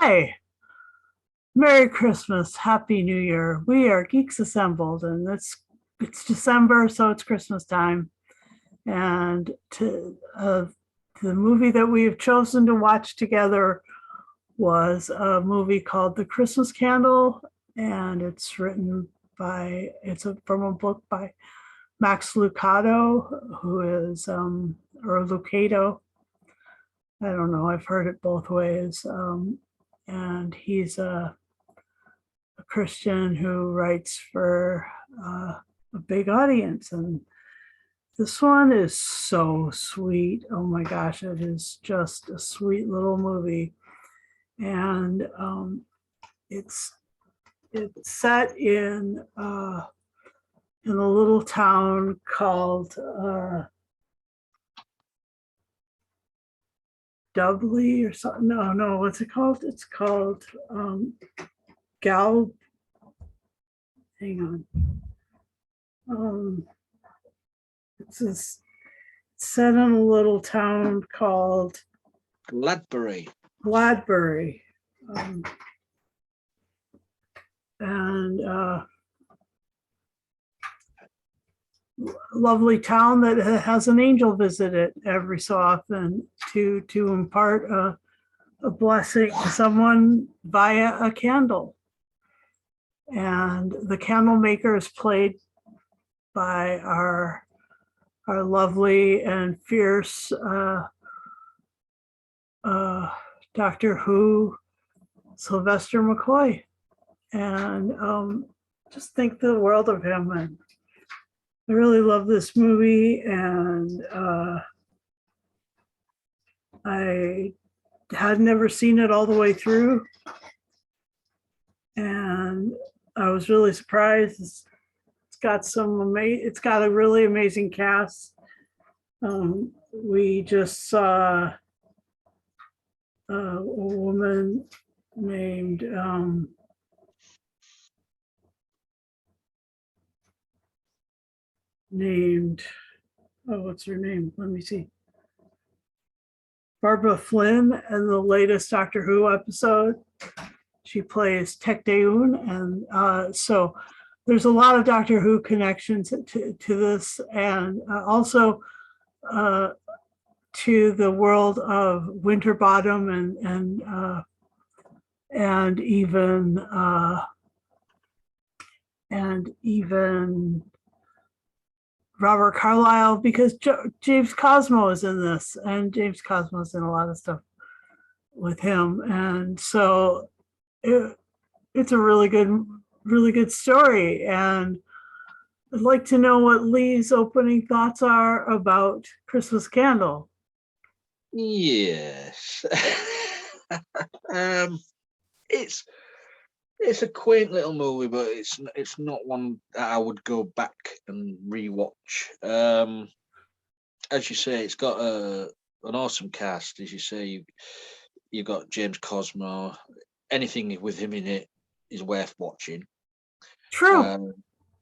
Hi, Merry Christmas, Happy New Year. We are Geeks Assembled, and it's December, so it's Christmas time. And the movie that we have chosen to watch together was a movie called The Christmas Candle, and from a book by Max Lucado, who is or Lucado. I don't know. I've heard it both ways. And he's a Christian who writes for a big audience. And this one is so sweet. Oh my gosh, it is just a sweet little movie. And it's set in a little town called Dudley or something. No, what's it called? It's called Gal. Hang on. It's set in a little town called Gladbury. And lovely town that has an angel visit it every so often to impart a blessing to someone via a candle. And the Candlemaker is played by our lovely and fierce Doctor Who, Sylvester McCoy. And just think the world of him. And I really love this movie, and I had never seen it all the way through, and I was really surprised. It's got a really amazing cast. We just saw a woman named what's her name? Let me see. Barbara Flynn in the latest Doctor Who episode. She plays Tech Daeun, and so there's a lot of Doctor Who connections to this, and also to the world of Winterbottom and even Robert Carlyle, because James Cosmo is in this, and James Cosmo is in a lot of stuff with him, and so it's a really good story. And I'd like to know what Lee's opening thoughts are about Christmas Candle. Yes. It's a quaint little movie, but it's not one that I would go back and rewatch. As you say, it's got an awesome cast. As you say, you've got James Cosmo. Anything with him in it is worth watching. True.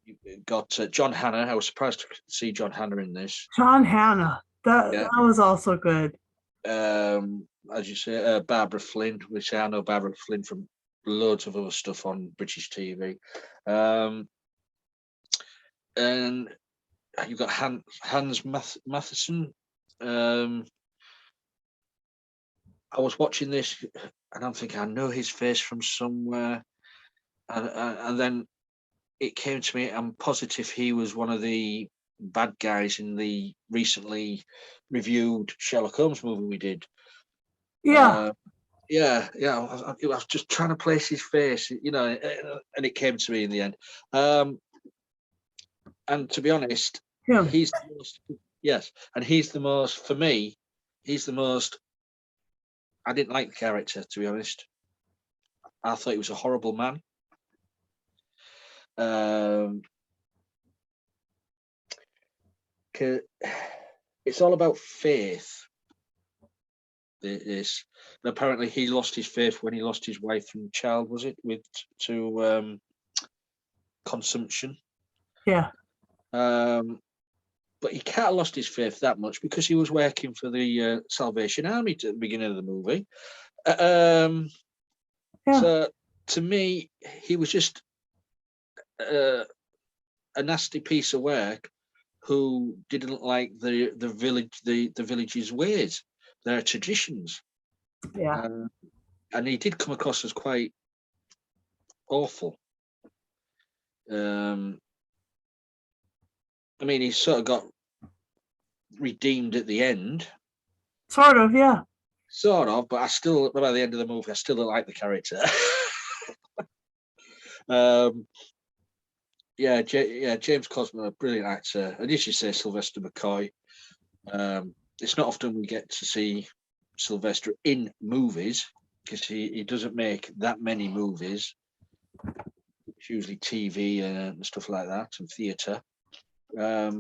You've got John Hannah. I was surprised to see John Hannah in this. John Hannah. That was also good. As you say, Barbara Flynn, which I know Barbara Flynn from loads of other stuff on British TV. And you've got Hans Matheson. I was watching this and I'm thinking, I know his face from somewhere. And then it came to me, I'm positive he was one of the bad guys in the recently reviewed Sherlock Holmes movie we did. Yeah. I was just trying to place his face, and it came to me in the end. And to be honest, he's the most, and he's the most, for me, I didn't like the character, to be honest. I thought he was a horrible man. It's all about faith. It is. And apparently he lost his faith when he lost his wife and child, was it, to consumption? Yeah. But he can't have lost his faith that much because he was working for the Salvation Army at the beginning of the movie. Yeah. So to me, he was just a nasty piece of work who didn't like the village's ways, their traditions, Yeah. and he did come across as quite awful. I mean, he sort of got redeemed at the end, Sort of. Yeah. sort of, but I still, by the end of the movie, I still don't like the character. Yeah, James Cosmo, a brilliant actor, and as you say, Sylvester McCoy. It's not often we get to see Sylvester in movies because he doesn't make that many movies. It's usually TV and stuff like that, and theatre. Yep.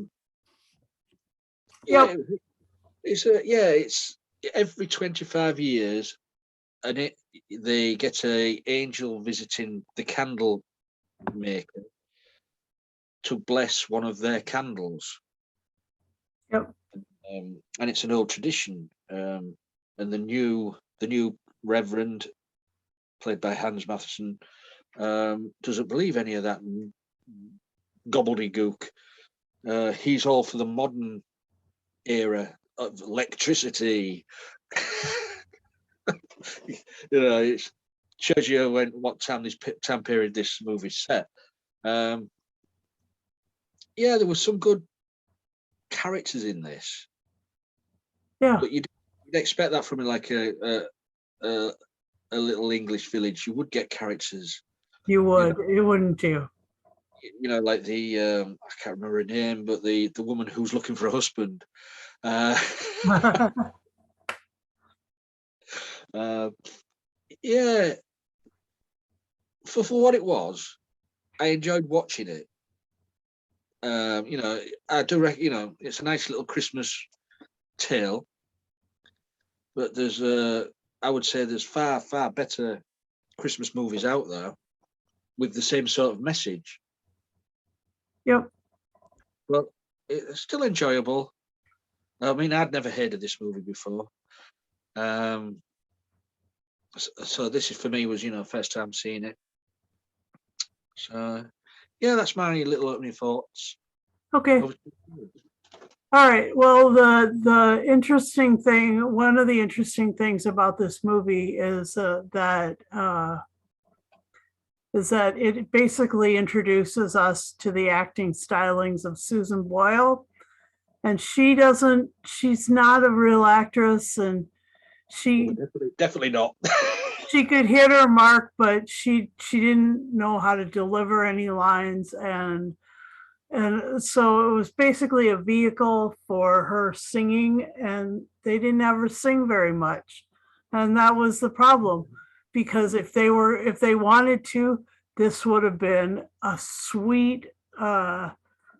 Yeah, it's every 25 years, and they get a angel visiting the candle maker to bless one of their candles. Yep. And it's an old tradition. And the new Reverend, played by Hans Matheson, doesn't believe any of that gobbledygook. He's all for the modern era of electricity. It shows you what time period this movie's set. Yeah, there was some good characters in this. Yeah. But you'd expect that from like a little English village. You would get characters. You would. You wouldn't you? Like the I can't remember her name, but the woman who's looking for a husband. Yeah, for what it was, I enjoyed watching it. I do reckon, it's a nice little Christmas tale, but I would say there's far, far better Christmas movies out there with the same sort of message. Yep. But it's still enjoyable. I mean, I'd never heard of this movie before. So this is, for me, was, first time seeing it. So, yeah, that's my little opening thoughts. Okay. All right. Well, the interesting thing, one of the interesting things about this movie is that it basically introduces us to the acting stylings of Susan Boyle, and she's not a real actress, and she definitely not. she could hit her mark, but she didn't know how to deliver any lines, and so it was basically a vehicle for her singing, and they didn't have her sing very much, and that was the problem, because if they wanted to, this would have been a sweet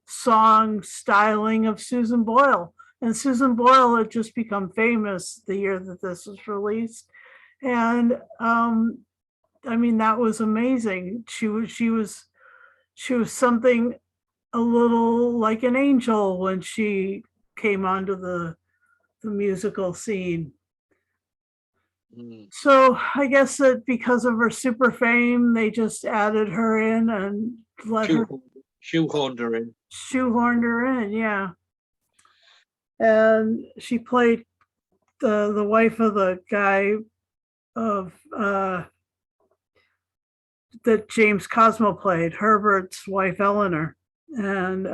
song styling of Susan Boyle, and Susan Boyle had just become famous the year that this was released, and I mean, that was amazing. She was something a little like an angel when she came onto the musical scene. So I guess that because of her super fame, they just added her in and shoehorned her in, yeah. And she played the wife of the guy of that James Cosmo played, Herbert's wife Eleanor, and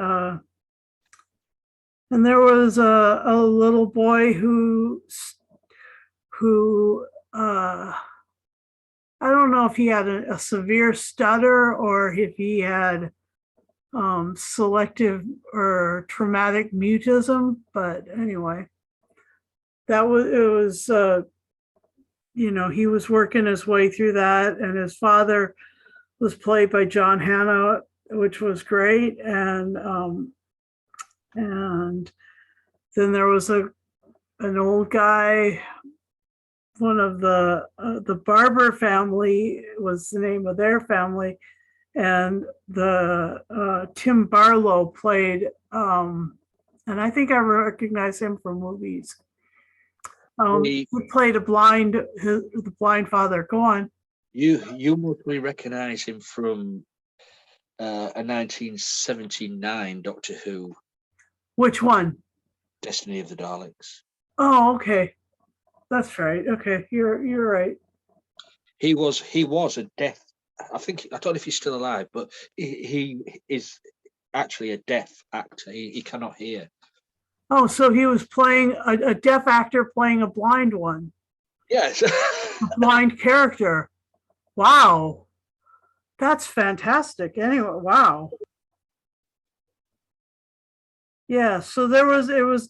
there was a little boy who I don't know if he had a severe stutter or if he had selective or traumatic mutism, but anyway, he was working his way through that, and his father was played by John Hannah, which was great, and then there was an old guy. One of the Barber family was the name of their family, and the Tim Barlow played, and I think I recognize him from movies. He played the blind father. Go on. You mostly recognise him from a 1979 Doctor Who, Which one? Destiny of the Daleks. Oh, okay. That's right. Okay, you're right. He was a deaf. I don't know if he's still alive, but he is actually a deaf actor. He cannot hear. Oh, so he was playing a deaf actor playing a blind one, Yes. a blind character. Wow, that's fantastic. Anyway, wow. Yeah, so it was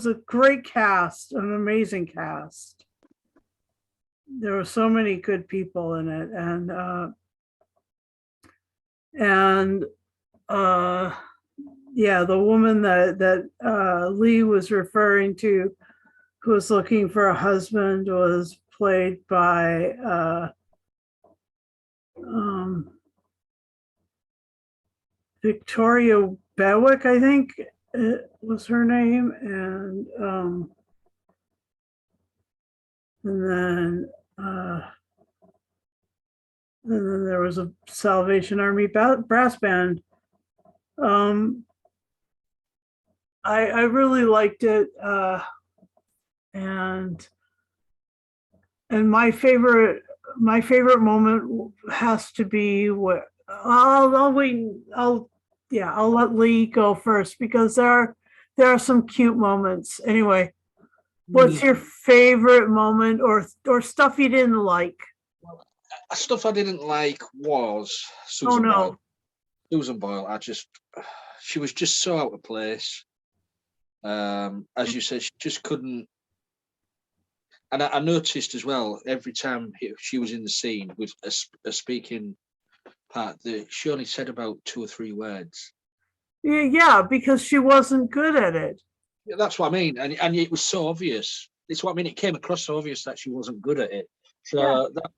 a great cast, an amazing cast. There were so many good people in it, and yeah, the woman that Lee was referring to, who was looking for a husband, was played by um, Victoria Bewick, I think it was her name, and then uh, and then there was a Salvation Army brass band. Um, I really liked it, and my favorite moment has to be what I'll wait. I'll let Lee go first because there are some cute moments. Anyway, what's your favorite moment or stuff you didn't like? Stuff I didn't like was Oh Susan Boyle. no. Susan Boyle, she was just so out of place. As you said, she just couldn't. And I noticed as well, every time she was in the scene with a speaking part, that she only said about 2 or 3 words. Yeah, because she wasn't good at it. Yeah, that's what I mean. And it was so obvious. It's what I mean. It came across so obvious that she wasn't good at it. So Yeah. that,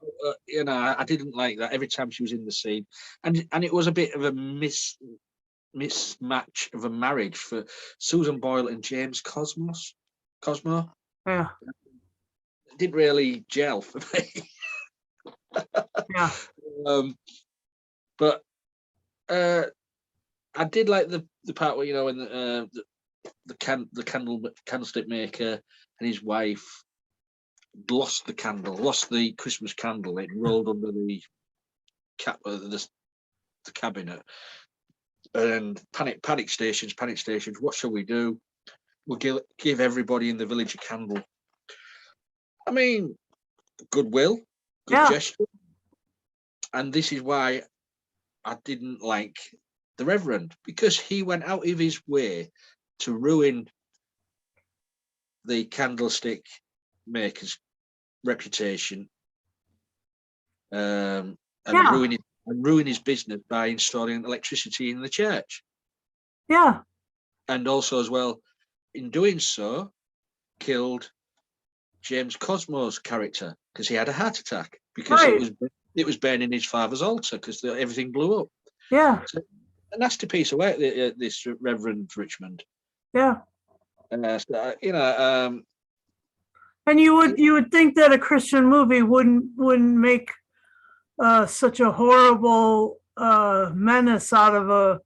I didn't like that every time she was in the scene, and it was a bit of a mismatch of a marriage for Susan Boyle and James Cosmo. Yeah. It didn't really gel for me. Yeah. But I did like the part where when the candlestick maker and his wife lost the Christmas candle. It rolled under the cabinet, and panic stations. What shall we do? We'll give everybody in the village a candle. I mean, goodwill, good gesture, and this is why I didn't like the Reverend, because he went out of his way to ruin the candlestick maker's reputation, and ruin his business by installing electricity in the church. Yeah. And also, as well, in doing so, killed James Cosmo's character because he had a heart attack because it was burning his father's altar because everything blew up. Yeah. So, a nasty piece of work, this Reverend Richmond. Yeah. And and you would think that a Christian movie wouldn't make such a horrible menace out of a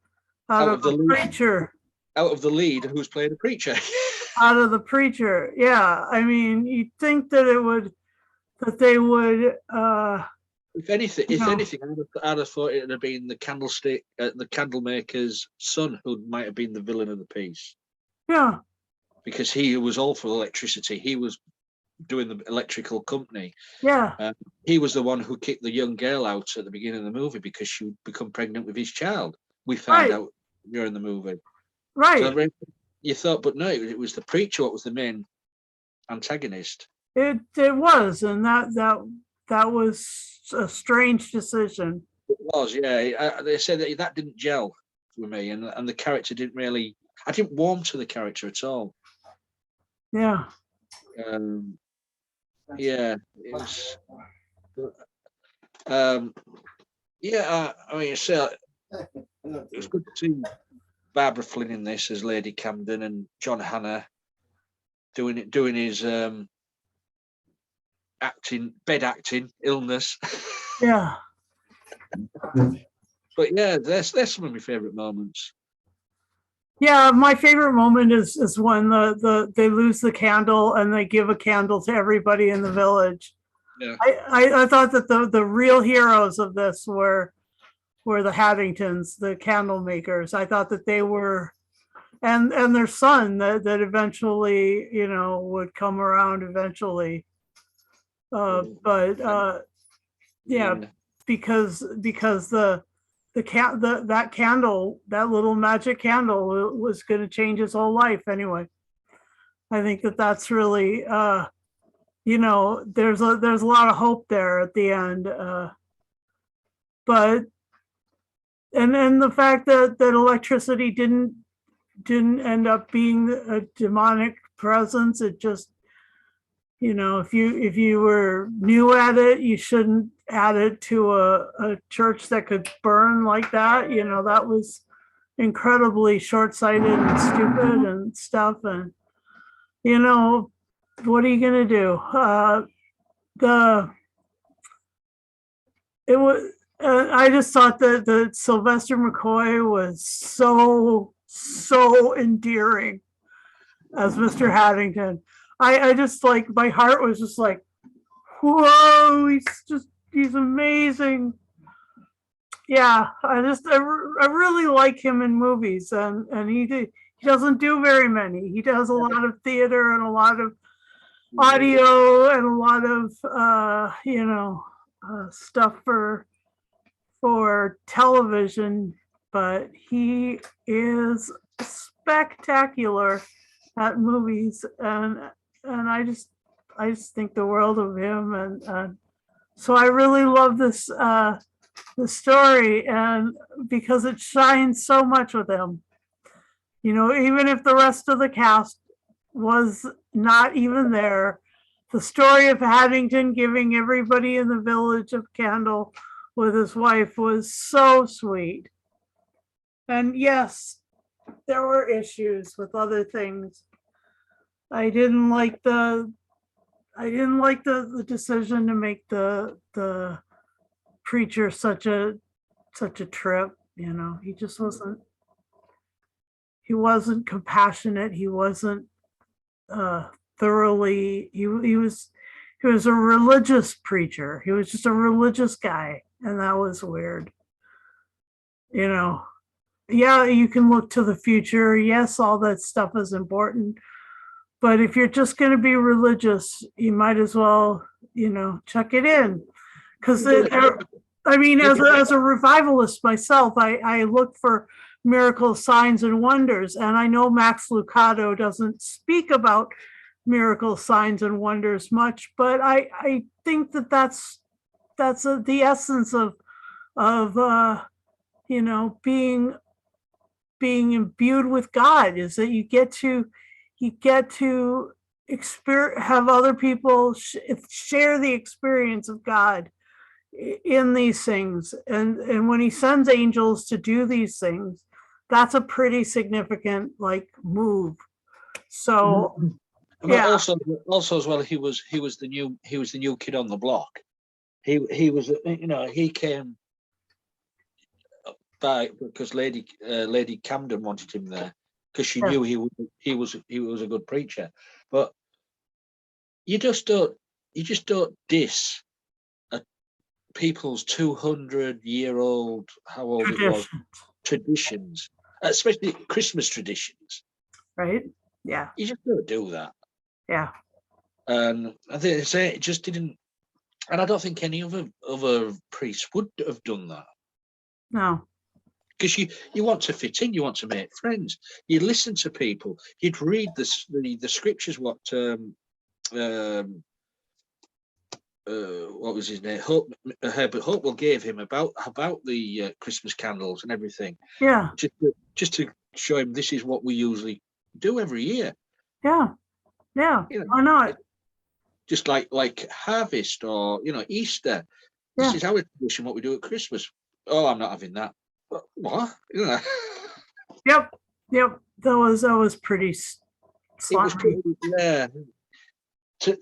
preacher. Out of the lead who's playing a preacher. Out of the preacher. Yeah. I mean, you'd think that they would If anything, I'd have thought it would have been the candlemaker's son who might have been the villain of the piece. Yeah. Because he was all for electricity. He was doing the electrical company. Yeah. He was the one who kicked the young girl out at the beginning of the movie because she would become pregnant with his child. We found out during the movie. Right. So you thought, but no, it was the preacher what was the main antagonist. It was, and that was a strange decision. It was, yeah. They said that didn't gel with me, and the character didn't really. I didn't warm to the character at all. Yeah. Yeah, it was. I mean, so it was good to see Barbara Flynn in this as Lady Camden and John Hannah doing his bed acting illness. Yeah. But yeah, that's some of my favorite moments. Yeah, my favorite moment is when they lose the candle and they give a candle to everybody in the village. Yeah. I thought that the real heroes of this were the Haddingtons, the Candlemakers. I thought that they were, and their son that eventually, would come around eventually. But yeah, Yeah. because that candle, that little magic candle was going to change his whole life anyway. I think that that's really there's a lot of hope there at the end. But and then the fact that electricity didn't end up being a demonic presence, it just, if you were new at it, you shouldn't add it to a church that could burn like that. That was incredibly short-sighted and stupid and stuff. And what are you gonna do? The it was. I just thought that Sylvester McCoy was so endearing as Mr. Haddington. I just, like, my heart was just like, whoa, he's amazing. Yeah, I really like him in movies, and he doesn't do very many. He does a lot of theater and a lot of audio and a lot of stuff for television, but he is spectacular at movies, and I just think the world of him, and so I really love this the story, and because it shines so much with him. Even if the rest of the cast was not even there, the story of Haddington giving everybody in the village a candle with his wife was so sweet. And yes, there were issues with other things. I didn't like the decision to make the preacher such a trip. He just wasn't compassionate. He wasn't thoroughly. He was a religious preacher. He was just a religious guy, and that was weird. Yeah, you can look to the future. Yes, all that stuff is important. But if you're just going to be religious, you might as well, check it in. Because, I mean, as a revivalist myself, I look for miracles, signs, and wonders. And I know Max Lucado doesn't speak about miracles, signs, and wonders much, but I think that's the essence of being imbued with God, is that you get to have other people share the experience of God in these things, and when he sends angels to do these things, that's a pretty significant, like, move. So yeah. Also as well, he was the new kid on the block. He was, he came by because Lady Camden wanted him there because she knew he was a good preacher. But you just don't diss people's 200-year-old, how old it was, traditions, especially Christmas traditions. Right? Yeah. You just don't do that. Yeah. And I think it just didn't. And I don't think any other priests would have done that. No. Because you want to fit in, you want to make friends, you listen to people, you'd read the scriptures. What was his name? Herbert Hopewell gave him about the Christmas candles and everything. Yeah. Just to show him this is what we usually do every year. Yeah. Yeah. Why not? Just like harvest or Easter. This is our tradition. What we do at Christmas. Oh, I'm not having that. What? Yep. That was pretty slimy. It was pretty, yeah. He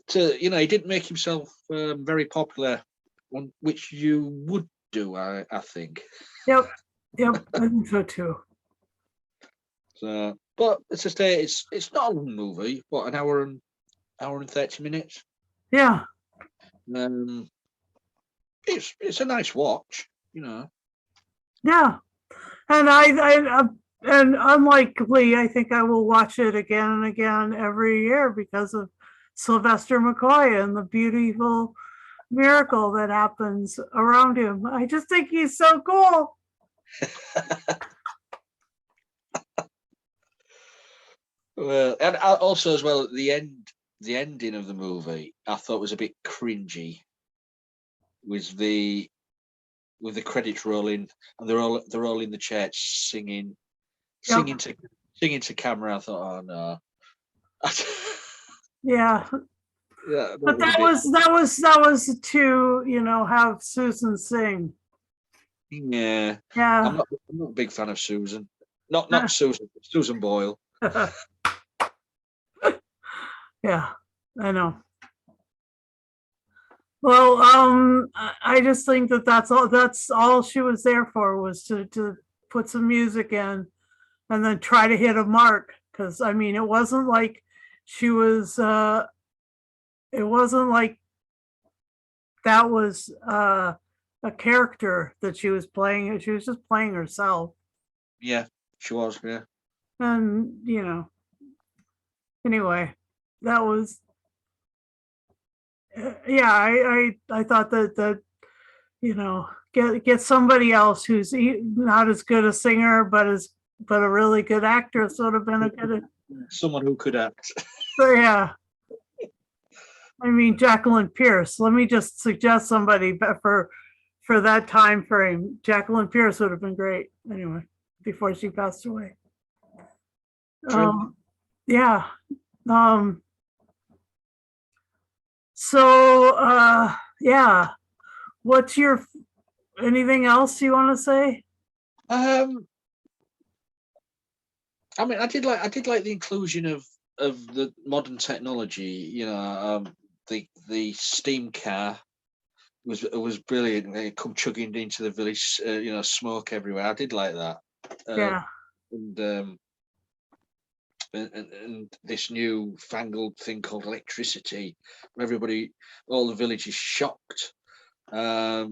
didn't make himself very popular one which you would do, I think. Yep. Yep. I think so too. So, but as I say, it's not a long movie. What, an hour and 30 minutes? Yeah. Um, it's a nice watch, Yeah. And and unlikely, I think I will watch it again and again every year because of Sylvester McCoy and the beautiful miracle that happens around him. I just think he's so cool. Well, and also as well, the ending of the movie, I thought was a bit cringy. With the credits rolling, and they're all in the church singing, Yep. singing to camera. I thought, oh no. Yeah. Yeah, But that was to, have Susan sing. yeah. Yeah. I'm not a big fan of Susan. Not Susan Boyle. Yeah, I know. Well, I just think that that's all she was there for, was to put some music in and then try to hit a mark. Because I mean, it wasn't like she was it wasn't like that was a character that she was playing. She was just playing herself. Yeah, she was. Yeah. And anyway, that was yeah, I thought that get somebody else who's not as good a singer but a really good actress would have been a good. Someone who could act. So yeah, I mean, Jacqueline Pierce, let me just suggest somebody for that time frame. Jacqueline Pierce would have been great anyway, before she passed away. True. Yeah. So yeah, what's your anything else you want to say? I mean, I did like the inclusion of the modern technology. The steam car was brilliant. They come chugging into the village, smoke everywhere. I did like that. Yeah. And this new fangled thing called electricity, where all the village is shocked. I'd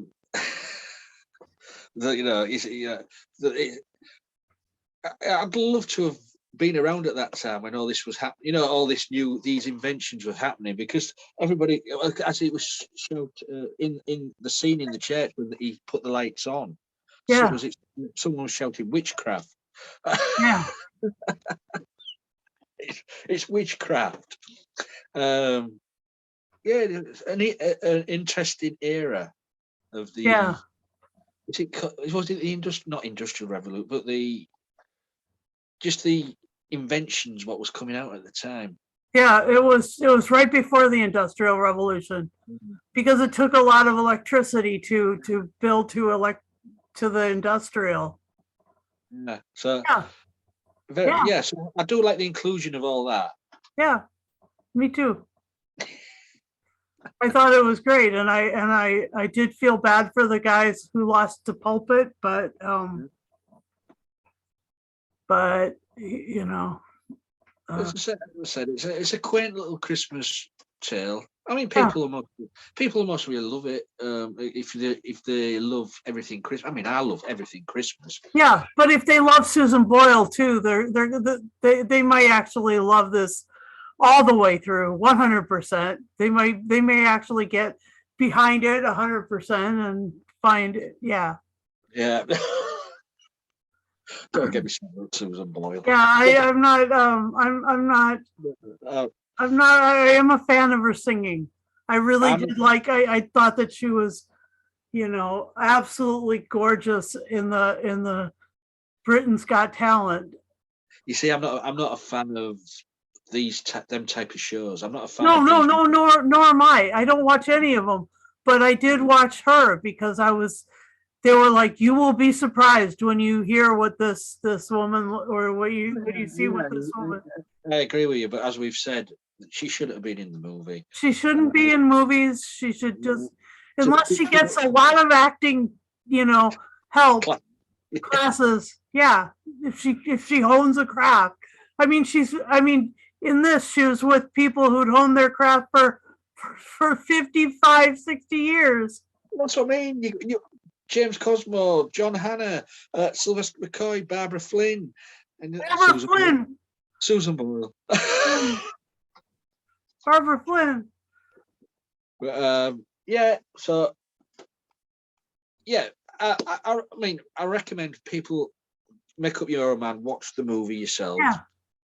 love to have been around at that time when all this was happening. All these inventions were happening, because everybody, as it was showed in the scene in the church when he put the lights on. Yeah. So someone was shouting witchcraft. Yeah. It's witchcraft. Yeah, it's an interesting era of the. Yeah. Was it not industrial revolution, but just the inventions, what was coming out at the time. Yeah, it was right before the Industrial Revolution, because it took a lot of electricity to build to the industrial. Yeah. So Yeah. so I do like the inclusion of all that. Yeah, me too. I thought it was great, and I did feel bad for the guys who lost to Pulpit, but As I said, it's a quaint little Christmas tale. I mean, yeah, people must really love it. If they love everything Christmas. I mean, I love everything Christmas. yeah. But if they love Susan Boyle too, they might actually love this all the way through 100%. They may actually get behind it 100% and find it. Yeah. Yeah. Don't get me started, Susan Boyle. Yeah, I'm not. I am a fan of her singing. I really did like. I thought that she was, absolutely gorgeous in the Britain's Got Talent. You see, I'm not a fan of them type of shows. I'm not a fan. No, nor am I. I don't watch any of them, but I did watch her because they were like, you will be surprised when you hear what this woman, or what you see with this woman. I agree with you, but as we've said, she shouldn't have been in the movie. She shouldn't be in movies. She should just unless she gets a lot of acting, help classes. Yeah, if she hones a craft. I mean, in this, she was with people who'd honed their craft for 55, 60 years. That's what I mean. You James Cosmo, John Hannah, Sylvester McCoy, Barbara Flynn, and Susan Boyle. Barbara Flynn. Yeah. So, yeah, I mean, I recommend people make up your own mind, watch the movie yourselves. Yeah.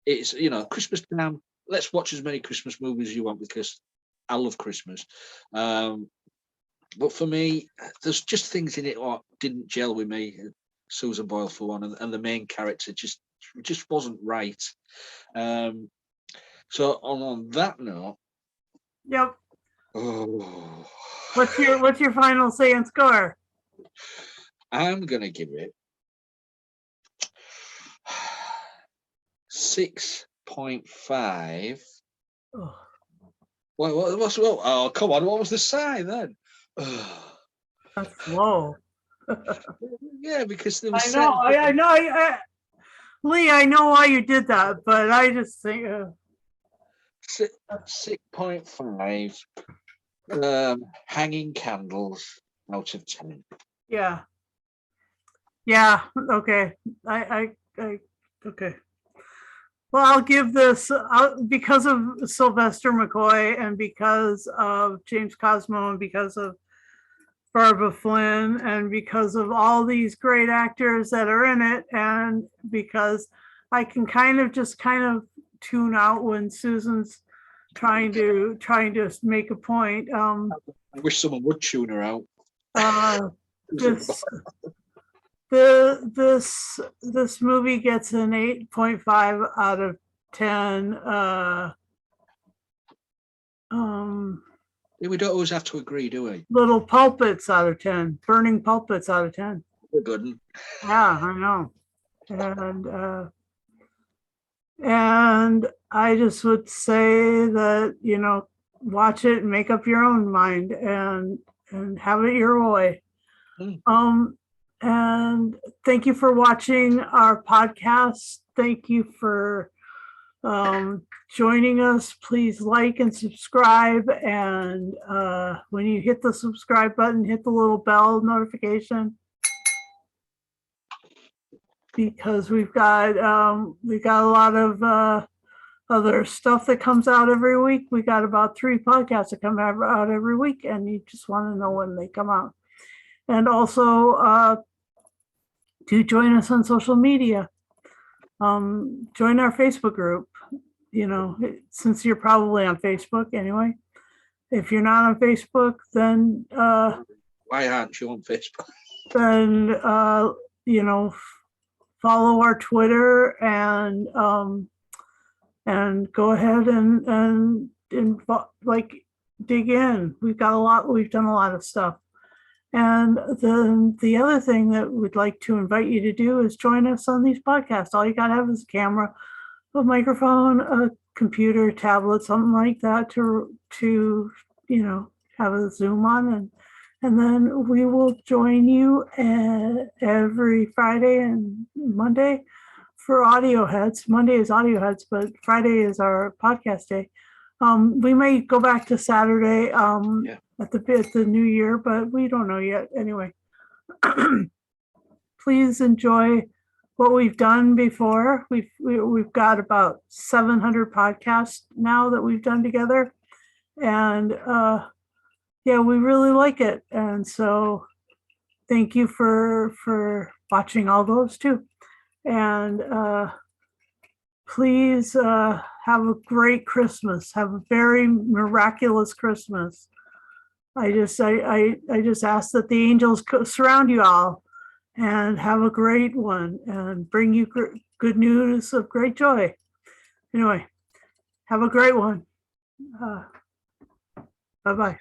It's Christmas time. Let's watch as many Christmas movies as you want because I love Christmas. But for me, there's just things in it that didn't gel with me. Susan Boyle for one, and the main character just wasn't right. So on that note, yep. Oh, what's your final say and score? I'm gonna give it 6.5. Oh. Oh, come on! What was the sign then? That's low. Yeah, because there was. I know. Lee, I know why you did that, but I just think 6.5. Hanging candles out of 10. Yeah. Okay. I okay. Well, I'll give this because of Sylvester McCoy and because of James Cosmo and because of Barbara Flynn and because of all these great actors that are in it, and because I can kind of tune out when Susan's trying to make a point. I wish someone would tune her out. This movie gets an 8.5 out of 10. We don't always have to agree, do we? Little pulpits out of 10. Burning pulpits out of 10. We're good. Yeah, I know. And I just would say that, watch it and make up your own mind and have it your way. And thank you for watching our podcast. Thank you for joining us. Please like and subscribe. And when you hit the subscribe button, hit the little bell notification, because we've got a lot of other stuff that comes out every week. We got about 3 podcasts that come out every week, and you just want to know when they come out. And also to join us on social media. Join our Facebook group, since you're probably on Facebook anyway. If you're not on Facebook, then why aren't you on Facebook? Then follow our Twitter and go ahead and dig in. We've done a lot of stuff. And then the other thing that we'd like to invite you to do is join us on these podcasts. All you got to have is a camera, a microphone, a computer, tablet, something like that to have a Zoom on. And then we will join you every Friday and Monday for Audio Heads. Monday is Audio Heads, but Friday is our podcast day. We may go back to Saturday at the new year, but we don't know yet. Anyway, please enjoy what we've done before. We've got about 700 podcasts now that we've done together, and we really like it. And so, thank you for watching all those too. And please have a great Christmas. Have a very miraculous Christmas. I just ask that the angels surround you all and have a great one and bring you good news of great joy. Anyway, have a great one. Bye-bye.